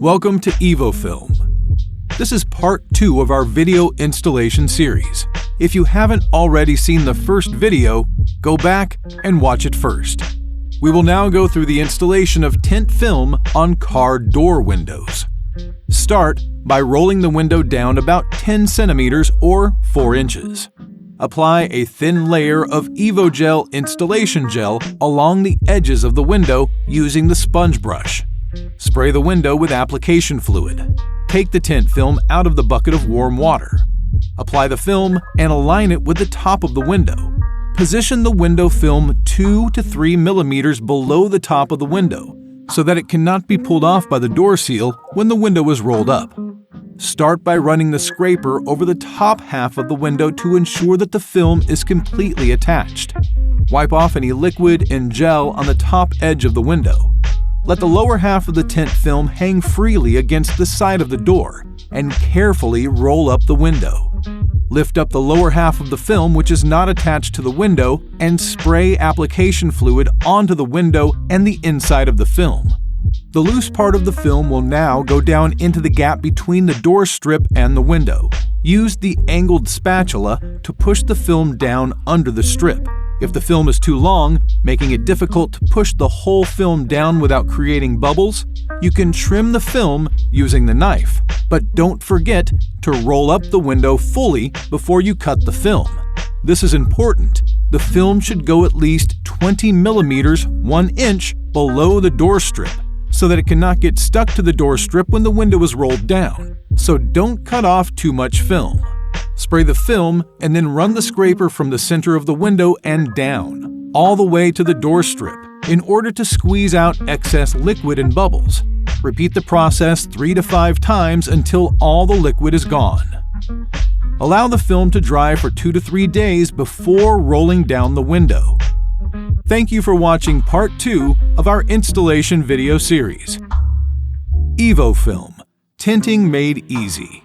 Welcome to EVOFILM. This is part 2 of our video installation series. If you haven't already seen the first video, go back and watch it first. We will now go through the installation of tint film on car door windows. Start by rolling the window down about 10 centimeters or 4 inches. Apply a thin layer of EVOGel installation gel along the edges of the window using the sponge brush. Spray the window with application fluid. Take the tint film out of the bucket of warm water. Apply the film and align it with the top of the window. Position the window film 2 to 3 millimeters below the top of the window so that it cannot be pulled off by the door seal when the window is rolled up. Start by running the scraper over the top half of the window to ensure that the film is completely attached. Wipe off any liquid and gel on the top edge of the window. Let the lower half of the tint film hang freely against the side of the door and carefully roll up the window. Lift up the lower half of the film which is not attached to the window and spray application fluid onto the window and the inside of the film. The loose part of the film will now go down into the gap between the door strip and the window. Use the angled spatula to push the film down under the strip. If the film is too long, making it difficult to push the whole film down without creating bubbles, you can trim the film using the knife. But don't forget to roll up the window fully before you cut the film. This is important. The film should go at least 20 millimeters, 1 inch below the door strip, so that it cannot get stuck to the door strip when the window is rolled down. So don't cut off too much film. Spray the film and then run the scraper from the center of the window and down, all the way to the door strip, in order to squeeze out excess liquid and bubbles. Repeat the process 3 to 5 times until all the liquid is gone. Allow the film to dry for 2 to 3 days before rolling down the window. Thank you for watching part 2 of our installation video series. EVOFILM, tinting made easy.